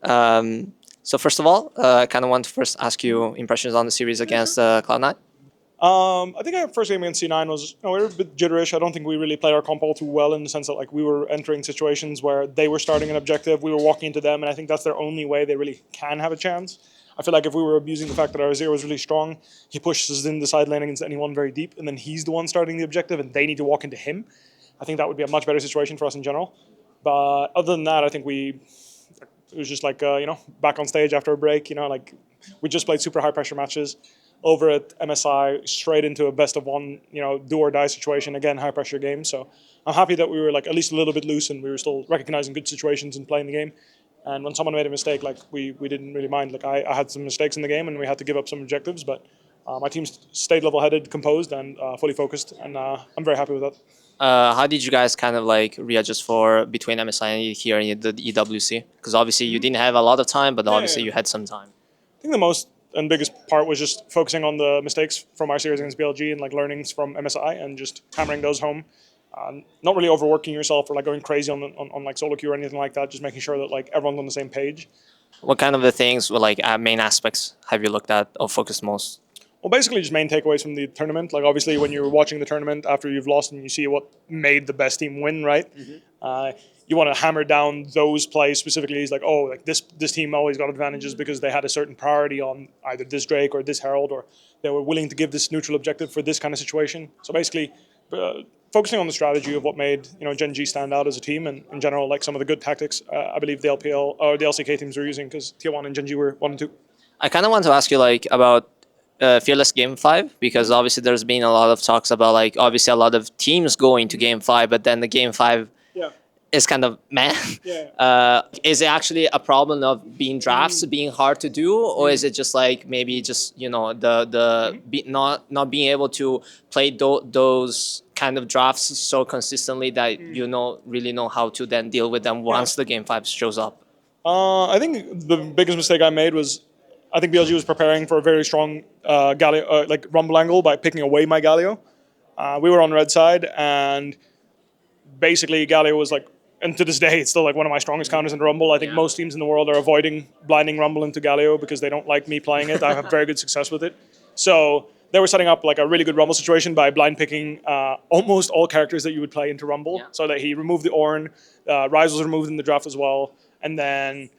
So first of all, I kind of want to first ask you impressions on the series against Cloud9. I think our first game against C9 was, we were a bit jitterish. I don't think we really played our comp all too well in the sense that like we were entering situations where they were starting an objective, we were walking into them, and I think that's their only way they really can have a chance. I feel like if we were abusing the fact that our zero was really strong, he pushes in the side lane against anyone very deep, and then he's the one starting the objective, and they need to walk into him. I think that would be a much better situation for us in general. But other than that, I think it was just like back on stage after a break. Like we just played super high pressure matches over at MSI, straight into a best of one, do or die situation. Again, high pressure game. So I'm happy that we were like at least a little bit loose and we were still recognizing good situations and playing the game. And when someone made a mistake, like we didn't really mind. Like I had some mistakes in the game and we had to give up some objectives, but my team stayed level-headed, composed, and fully focused, and I'm very happy with that. How did you guys kind of like readjust for between MSI and here in the EWC? Because obviously you didn't have a lot of time, but obviously you had some time. I think the most and biggest part was just focusing on the mistakes from our series against BLG and like learnings from MSI and just hammering those home. Not really overworking yourself or like going crazy on like solo queue or anything like that. Just making sure that like everyone's on the same page. What kind of the things or like main aspects have you looked at or focused most? Well, basically just main takeaways from the tournament. Like obviously when you're watching the tournament after you've lost and you see what made the best team win, right? You want to hammer down those plays specifically. It's like, oh, like this team always got advantages because they had a certain priority on either this Drake or this Herald, or they were willing to give this neutral objective for this kind of situation. So basically, focusing on the strategy of what made Gen G stand out as a team, and in general, like some of the good tactics I believe the LPL or the LCK teams were using, because T1 and Gen G were 1 and 2. I kind of want to ask you like about Fearless Game 5, because obviously there's been a lot of talks about like obviously a lot of teams going to Game 5, but then the Game 5 is kind of meh. Is it actually a problem of being drafts being hard to do, or is it just like maybe just not being able to play those kind of drafts so consistently that really know how to then deal with them once the Game 5 shows up? I think the biggest mistake I made was I think BLG was preparing for a very strong Galio, like Rumble angle by picking away my Galio. We were on red side, and basically Galio was like, and to this day, it's still like one of my strongest counters in Rumble. I think most teams in the world are avoiding blinding Rumble into Galio because they don't like me playing it. I have very good success with it. So they were setting up like a really good Rumble situation by blind picking almost all characters that you would play into Rumble. So that he removed the Ornn, Ryze was removed in the draft as well, and then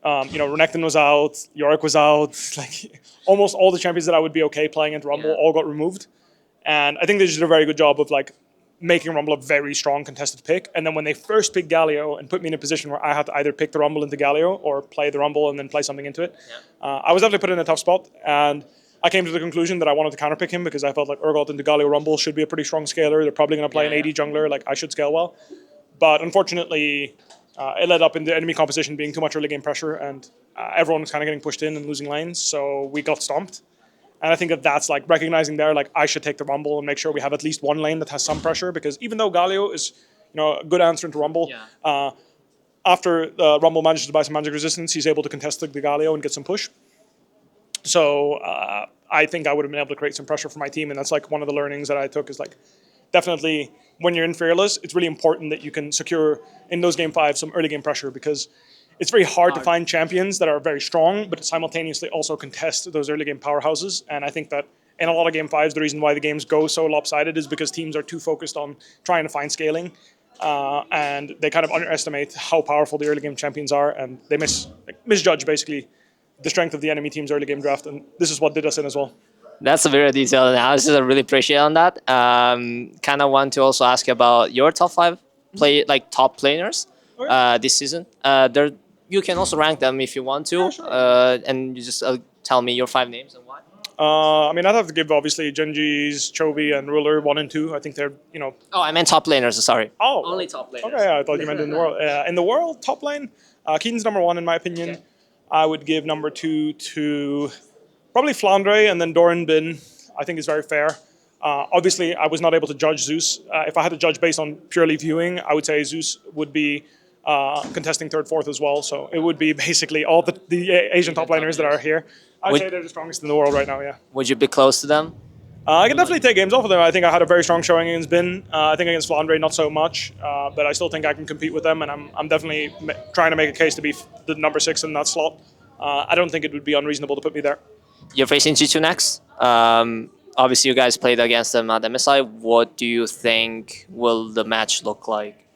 Renekton was out, Yorick was out, like almost all the champions that I would be okay playing into Rumble all got removed. And I think they just did a very good job of like making Rumble a very strong contested pick. And then when they first picked Galio and put me in a position where I had to either pick the Rumble into Galio or play the Rumble and then play something into it, I was definitely put in a tough spot. And I came to the conclusion that I wanted to counterpick him because I felt like Urgot into Galio Rumble should be a pretty strong scaler. They're probably going to play an AD jungler, like I should scale well. But unfortunately, it led up in the enemy composition being too much early game pressure, and everyone was kind of getting pushed in and losing lanes, so we got stomped. And I think that's like recognizing there, like I should take the Rumble and make sure we have at least one lane that has some pressure, because even though Galio is a good answer into Rumble, after Rumble manages to buy some magic resistance, he's able to contest the Galio and get some push. So I think I would have been able to create some pressure for my team, and that's like one of the learnings that I took is like definitely when you're in Fearless, it's really important that you can secure in those game 5 some early game pressure, because it's very hard to find champions that are very strong, but simultaneously also contest those early game powerhouses. And I think that in a lot of game 5s, the reason why the games go so lopsided is because teams are too focused on trying to find scaling, and they kind of underestimate how powerful the early game champions are, and they misjudge basically the strength of the enemy team's early game draft. And this is what did us in as well. That's a very detailed analysis. I really appreciate on that. Kind of want to also ask you about your top 5 top players this season. You can also rank them if you want to, and you just tell me your 5 names and why. I mean, I'd have to give obviously Genji's, Chovy, and Ruler 1 and 2. I think they're Oh, I meant top laners. Sorry. Oh, only top laners. Okay, I thought you meant in the world. In the world, top lane, Kiin's number 1 in my opinion. Okay. I would give number 2 to probably Flandre, and then Doran Bin. I think is very fair. Obviously, I was not able to judge Zeus. If I had to judge based on purely viewing, I would say Zeus would be contesting 3rd, 4th as well. So it would be basically all the Asian top laners that are here. I'd say they're the strongest in the world right now, yeah. Would you be close to them? I can definitely take games off of them. I think I had a very strong showing against Bin. I think against Flandre, not so much. But I still think I can compete with them, and I'm definitely trying to make a case to be the number 6 in that slot. I don't think it would be unreasonable to put me there. You're facing G2 next. Obviously, you guys played against them at MSI. What do you think will the match look like?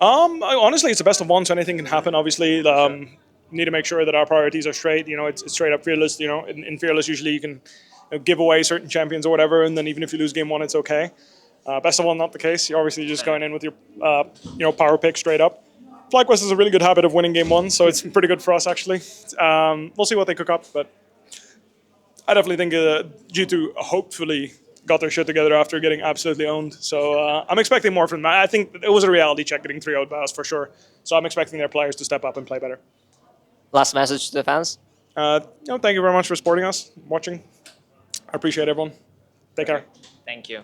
Honestly, it's a best of one, so anything can happen. Obviously, need to make sure that our priorities are straight. You know, it's straight up fearless. You know, in fearless, usually you can give away certain champions or whatever, and then even if you lose game 1, it's okay. Best of one, not the case. You're obviously just going in with your power pick straight up. FlyQuest has a really good habit of winning game 1, so it's pretty good for us actually. We'll see what they cook up, but I definitely think G2 hopefully got their shit together after getting absolutely owned. So I'm expecting more from them. I think it was a reality check getting 3-0 by us for sure. So I'm expecting their players to step up and play better. Last message to the fans? Thank you very much for supporting us, watching. I appreciate everyone. Take care. Thank you.